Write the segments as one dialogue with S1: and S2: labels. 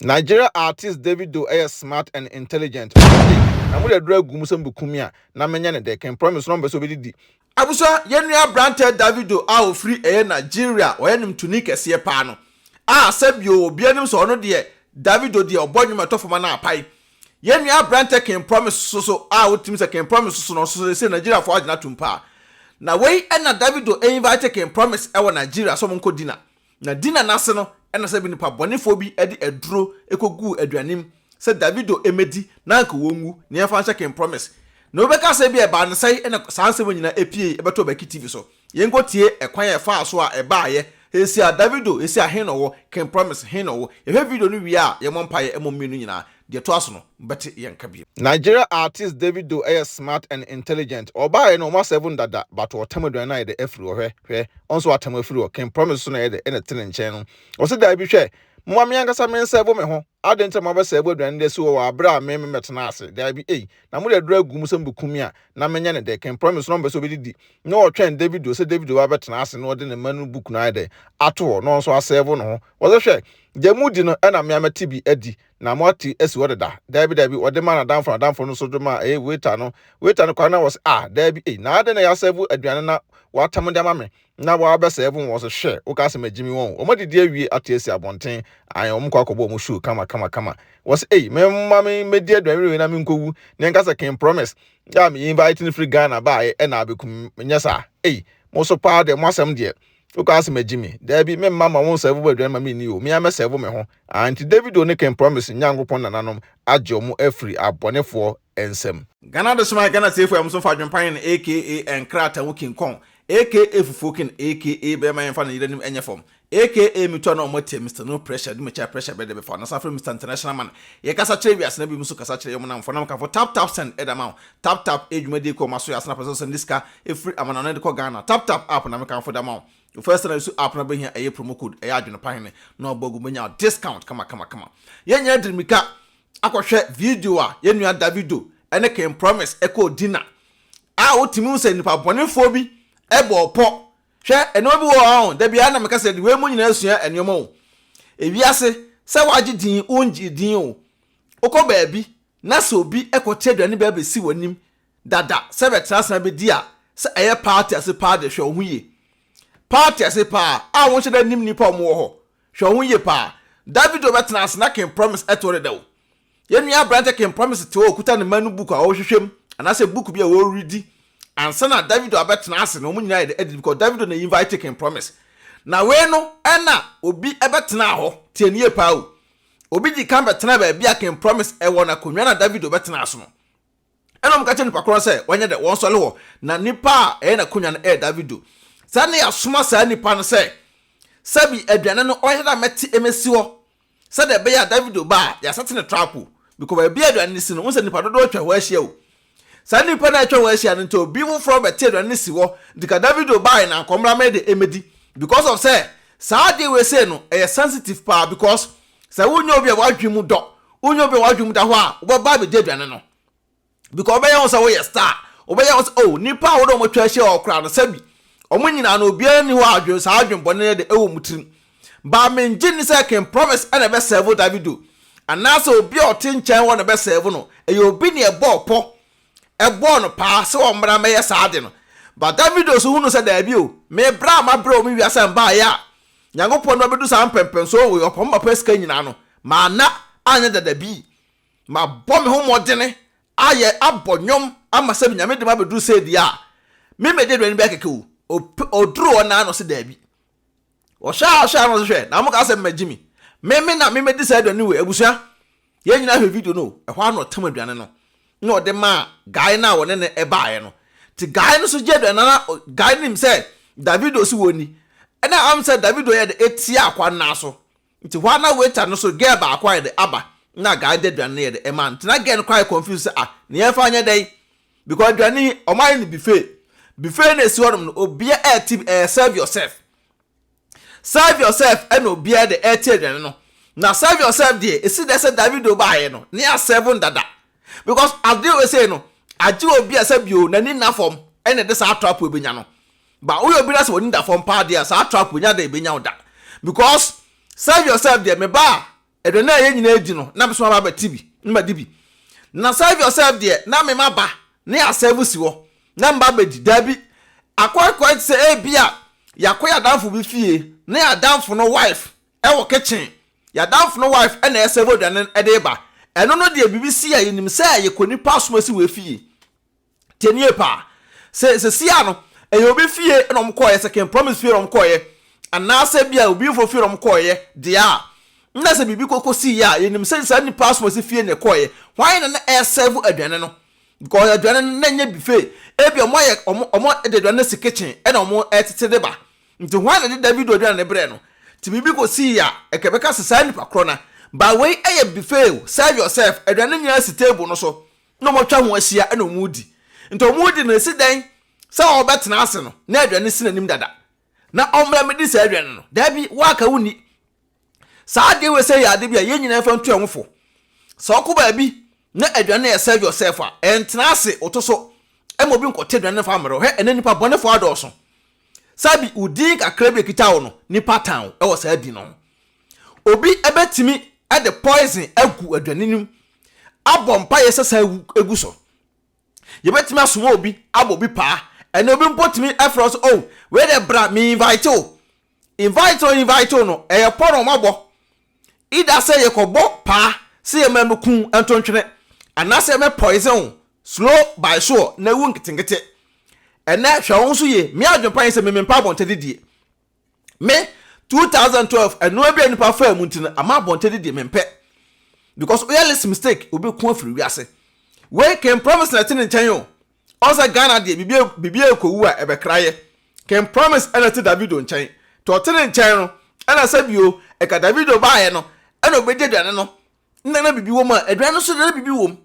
S1: Nigeria artist Davido is smart and intelligent. Na mo dey drag gumsem bukumia na menya ne dey can promise no so be di.
S2: Abusa yenua branded Davido a free Nigeria oyenim tuni kese pa no. Sebio obianim so no de Davido de obonwuma tofoma na apai. Yenua branded can promise so wotim se can promise so no so say Nigeria for agina tumpa. Na wei na Davido invite can promise e wo Nigeria so monko dina. Na dina nase no na se bi nipa bonefo bi e de eduro ekogu aduanim se Davido emedi na nka wongu ne yafa nche can promise. Na obeka se bi e ba ne sai na sansem nyina epie e beto BeckyTv so. Yengo tie ekwan e fa so a e ba ye esi a Davido esi a henowo can promise henowo e video no wi a ye mompaye e momminu nyina de to aso no beti yenka bi.
S1: Nigeria artist Davido is smart and intelligent. Oba no ma 7 dada but otamadu na de afri hwe onso atama afri can promise so na ye de enetene nchen no. O se da bi hwe mo me yankasa men serve me ho adenta ma ba serve aduane de so wo abra me metena ase da bi na mo de drag gumsem bukumi a na menya ne de can promise no be so be di no o twen Davido se Davido wa betena ase no de ne manu book no ade ato no so serve no ho wo se hwe Jamudi no na me amati bi adi na moti esi wodeda da bi ode ma na danfo no so do ma waiter no kwa na was da bi na ade na ya serve aduane na watam de ma me na wa be serve wo so hwe wo ka se magimi won o modidi awie atesi abonten ayi o mkwa kobo mo show kama was me ma me medi aduane we na me nkowu ne nka se can promise ya me invite free Ghana ba na abekum nyesa mo so pa de mo asem de Ukas me Jimmy. There be me mama won't serve with my mini. Me am a serve me home. And Davido ne can promise nyango pon nanom ajomu every abone for ensem.
S2: Ghana the smart Ghana say for am so far pine aka and krata working kong aka fufukin aka be my fan yidanim enye form aka mi to na omote Mr no pressure di me cha pressure be dey before na safre Mr international man ye kasa kire bias na bi muso kasa kire yom na mfo na mka for tap send edamount tap edwumadi ko maso ya na person send diska every amana na de ko Ghana tap app na mka for damount the first time you app na be here a promo code AdwenepaheneTv na obogu menya discount kama ye nya drimika akohwe video a ye nua Davido ene can promise eko dinner otimi se nipa bonefo bi ebo po hwe eno bi wo on da bia na meka se de we mu nyina asua enyomo o ewiase se waje din onji din o okọ baabi na se obi ekote aduane ba besi wanim dada se betrasna be dia se eye party ase party hwe ohuye party ase pa won hye da nim nipa mo ho hwe ohuye pa Davido betna ase na can promise etore de o yenua brand can promise to okuta ne manu book a wo hwehwem anase book bi a wo readi ansa na Davido abetena ase no munyina de edit because Davido na invite can promise na we no na obi ebetena ho tienie pa o obi di kan betena ba bia can promise e wona konwa na Davido betena aso no enom ka che nipa kron se wanya de won sole ho na nipa na konwa na Davido sa na ya soma sa nipa no se sabi aduane no oyɛ da meti emesi ho sa de be ya Davido ba ya setene trap because ba bia aduane si no won se nipa dodo atwa ho ahia o sa nipa na atwa ho ahia no to bi mu from beti aduane si ho dika Davido ba na nkomra me de emedi because of say sa de we say no e sensitive pa because sa wonyo obi a wadwemu do wonyo obi a wadwemu da ho a wo ba be de aduane no because obeya won sa wo ye star obeya won nipa wo do mo twa ahia okra no sabi omunyina na obiara ni ho adwen sa adwen bone de ewo mutirim ba menji ni say can promise and be serve Davido anasa obi a ote nchen wo na be serve no e obi ne ebo po ebo no pa se o mra me yes ade no ba Davido so hunu se da bi o me bra ma bra o mi wiasa mba ya nyankopon no bedu sa mpempen so we opom ba peska nyina no ma na anya da bi ma bo me ho modene aye abonyom ama se nyame de ma bedu se dia me me de do ni be keke o dro na no se da bi o sha no hwe na mo ka se magimi me di se do ni we abusua ye nyina hwe video no e hwa no tam aduane no na o de ma guy na wona ne e baaye no ti guy no so je do na guy nim say Davido si woni e na am say Davido ye de etia akwa na so ti hwa na waiter no so ge ba akwa ye de aba na guy de aduane ye de e man ti na ge no quite confused ne ye fa anya dai because aduane o mai ni buffet na si wonum no obi serve yourself and obi e de etia aduane no na serve yourself there esi de say Davido baaye no ne ya 7 dada because as they say no aji obi asabio na ni na form ene de sa trap obenya no ba wo obi na se woni da form pa dia sa trap onya da ebenya oda because serve yourself there me ba aduane a yɛnyina adi no na beso aba TV mba dibi na save yourself there na me maba na ya save si wo na mba bedi dabi akwa se bia yakoya danfo bi fie na ya danfo no wife e wo kitchen ya danfo no wife e na ya save aduane e de ba eno no de BBC a yenim se ye konipa asomasi we fie tenie pa se sia no e obi fie na omkoye se can promise fie omkoye anase bia obi fo fie omkoye dia na se bibi kokosi ya yenim se sa ni passport se fie ne koye why na e serve aduane no because aduane na nya buffet e bi omo de aduane si kitchen e na omo etete de ba nti why na de Davido aduane ne bre no ti bibi kosi ya e kebeka se sa ni pa krona ba we e buffet serve yourself aduane nya si table no so no mo twa ho ahia e na omo di nti omo di na si dan se obetena ase no na aduane si nanim dada na omra me di sa aduane no dabi waka wuni saa de we say ya de bia ye nyina fa ntu enwofo so okoba bi na aduane ya serve yourself a entena ase otoso emobi nkote aduane fa amro he ena nipa bone fo adoso sabi udi kakra bi kita wo no nipa tan e wo saa di no obi ebetimi e the poison agu aduane nim abompa ye sesa egu so ye betimi asomo obi abobi pa ena obi mpotimi afro so oh we dey bra me invite no e pono mabo ida say ye kobo pa say ye memku antontwene anase me poison slow by sure na wu nkitengete ena hwa so ye me adwempan say me mpa bonte didie me 2012 eno abia nipa fa mu ntina ama bonte didie me mpe because we are mistake obi ku afiri wiase we can promise na tin nchen yo also Ghana de bibia ekowu a ebekraye can promise ana ti Davido nchen to tin nchen no ana sabio e ka Davido baaye no ana obedi aduane no na bibi wo ma aduane so na bibi wo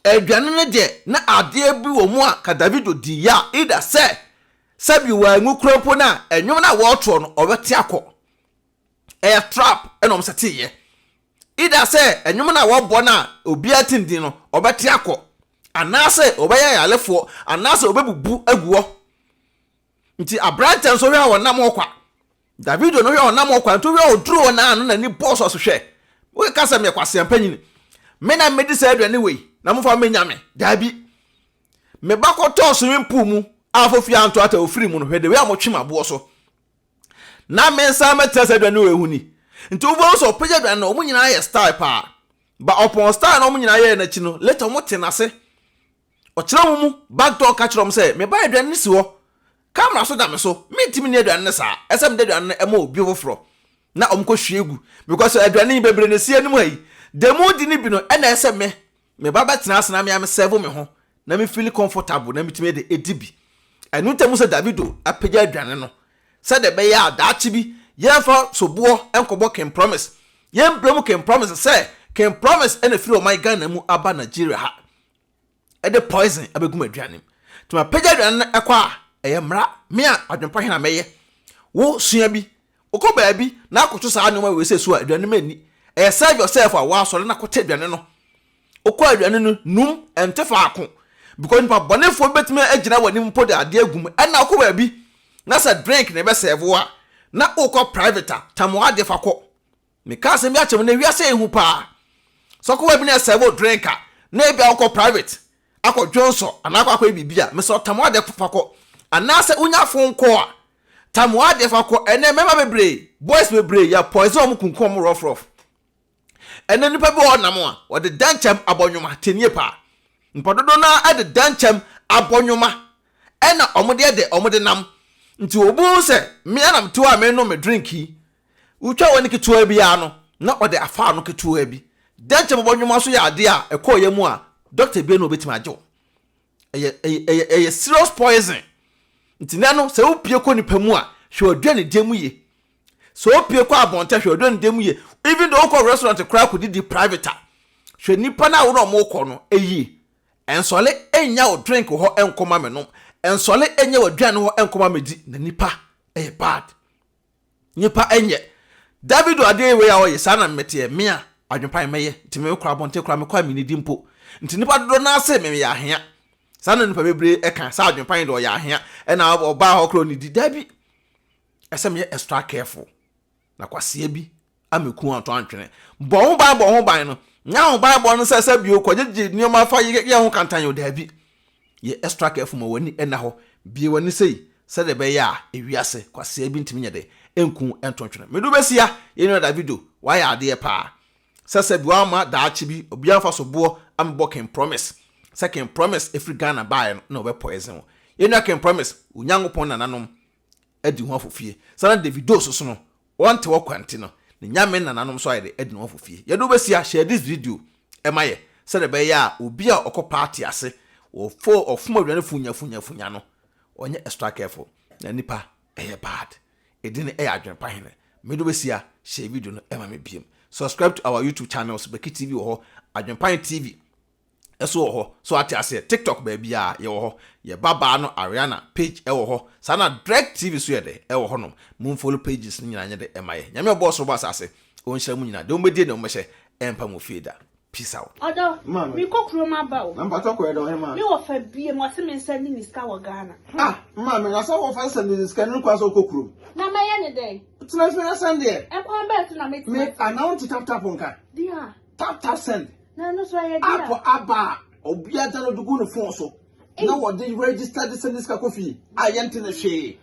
S2: aduane no de na ade bi wo mu a ka Davido di ya ida se sabio wa ngu kropo na enwom na wo tro no obeti akọ e trap ena om sete ye ida se enwom na wo bo na obi atindi no obeti akọ anase obaya ya lefo anase obebubu aguo nti abrante so hwe wonam okwa Davido no hwe wonam okwa nto hwe oduro na anu na ni boss so hwe we kasa me kwase ampanyini me na me di sa aduane we na mo fa me nyame dabi me bakoto swimming pool mu afofia anto ata ofiri mu no hwe de we amotwema bo so na me nsa meta sa aduane we huni nti wo so pege aduane no mo nyina ye style pa ba upon style no mo nyina ye na chi no later mo tenase ochira mu backdoor ka chiro mo say me ba aduane si wo camera so da me so me timi ne aduane sa esem de aduane e ma obi ofro na omko hwiegu because aduane bebre ne sie anim ayi demo di ni bi no e na esem me baba tena asena me am serve me ho na me feel comfortable na me timi de edibi enu temu se Davido apagya aduane no se de be ya daachi bi ye fa sobo enkobo can promise ye mblom can promise se can promise and feel my Ghana mu aba Nigeria ha e de poison abegum aduane tuma pagya aduane ekwa eyemra me a adwempa na meye wo sua bi okoba bi na akoto saa anoma we se so aduane mani e serve yourself a wa so na kote aduane no okwa aduane no num entefa ako because nipa bonefo betime agina wani mpo de ade agum na okoba bi na sa drink na be serve wa na okọ private tamo ade fa ko me ka se mi achem na wiase ehu pa so ko bi na serve drink na bi okọ private akọ Johnson anakọ akọ bibia me so tamo ade fa ko anase unya fon ko a tamo ade fa ko ene mema bebre boys bebre ya poison kunkum rough ene nipa bi onam a wode danchem abonwoma tenie pa mpododo na ade danchem abonwoma ena omode nam nti obu se me anam to a me no me drinki utwa woni ketua bi ya no na ode afa no ketua bi danchem abonwoma so ya ade a ekoye mu a doctor bi no obetima ajo eye serious poison nti nano se upie ko nipa mu a hwe odwane demu ye so upie ko abonta hwe odwane demu ye even though ko restaurant kra ko di private hwe nipa na wo no mo ko no eyi ensole enya o drink ho enkoma me no ensole enya o dwane ho enkoma me di na nipa bad nipa enye Davido ade we ya o ye sana mete me a adwempan meye nti me kra abonta kra me kwa me ni dimpo nti nipa dodo na ase me ya hia sana nipa bebre eka sa adwempan do ya ahia na oba ho kro ni di dabi esem ye extra careful na kwase bi ameku anto antwene bo ho ban no nya ho ban no sese bio kɔgye nioma fa ye ho kantan yo da bi ye extra careful mo wani ɛna ho bie wani sei sɛ de be ya ewiase kwase bi ntimi nyede enku entontwene medu besia ye no Davido why ade pa sese bi wa ma daachi bi obi afa so bo am boking promise second promise every Ghana buy no be poison ye no can promise unyankopon nananom adi ho afofie sana Davido so no wonte wo kwanti no ne nyame nananom so ayede adi ho afofie ye do besia share this video emaye sɛ de be ya obi a okɔ party ase o fo ofuma aduane funya no onye extra careful na nipa bad edine adwenepahene medo besia share video no ema me biem subscribe to our YouTube channels BeckyTv AdwenepaheneTv eso ho so ati ase TikTok baby a ye ho ye baba no Ariana page e ho sana direct TV so ye de e ho no mun follow pages ni nyina nye de ema ye nyame boss robo asase on share mu nyina de o medie de o mehye empa mo fieda. Peace out.
S3: Odo, mi kokro ma ba o.
S1: Namba to ko e do he ma.
S3: Mi wo fa bie mo se me send ni ska wo Ghana.
S1: Ah, ma me na so wo fa send ni ska ni kwa so kokro.
S3: Na ma ye ne dey.
S1: Tuna fi na send e.
S3: E kwa be to na me.
S1: Me announce tap nka.
S3: Dia.
S1: Tap send.
S3: Na no so ye dia.
S1: Apo aba obi ata no dugu no phone so. Na wo dey register the send ska kofi. Ayente na hwe.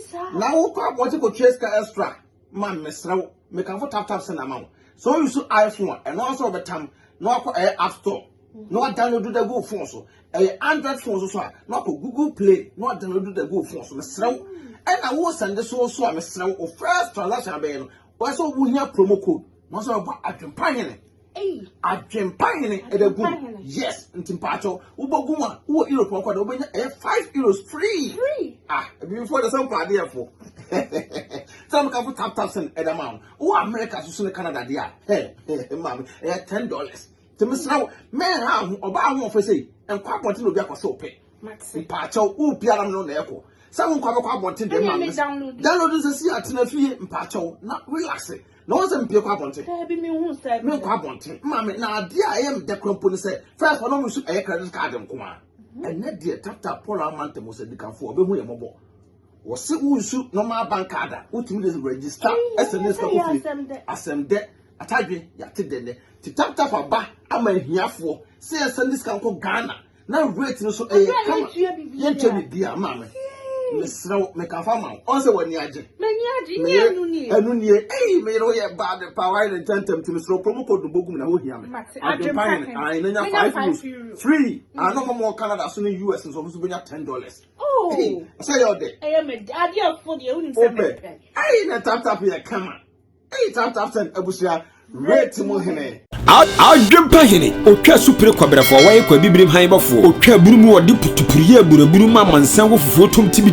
S3: Sa.
S1: Na wo kwa bote ko treska extra. Ma me sraw. Me kan fo tap send amount. So you so iPhone and also betam no app store no download the go phone so Android phone so no Google Play no download the go phone so mesrew and I will send this so mesrew o first transaction be no was so we hear promo code no so adwenepahene adwenepahene e the go yes ntimpacho wo bogu a wo Europe ko da wo benya €5 free before the some party for some can put tap send at amount who America so Canada dia mama $10 to miss now man how oba ho for say en kwa bonte no bi akosho pe mpacho wo biara no na eko some kwa bonte dem man download this see atena fie mpacho na relax na won se mpie kwa bonte
S3: bi mi hu say
S1: me kwa bonte mama na dia ayem de krompo ni say first one no so credit card nko a and na dia tap pull amount mo se dikanfo obehu ye mobo wose unsu normal bank card utimi dey register SMS ka kofi asem atadwe yate dene ti tap aba ama hiafo say SMS ka ko Ghana na rate no so kama yenche bi dia mama mesraw me ka fa ma on se wani age
S3: me anu ni
S1: me ro ye bad power and tentem ti mesraw promo code bogum na ho hia me adwenepahene I na €5 free no more Canada so ni US so so benya $10
S3: oh
S1: say your day
S3: me ade afo de uni se me
S1: na tap here come tap send abusia rate mo hene
S4: Adwenepahene otwa supre kwabrafo waye kwa bibrim han bafo otwa burumu wode putupuriye buraburu ma mansan wo fufuo tom tibi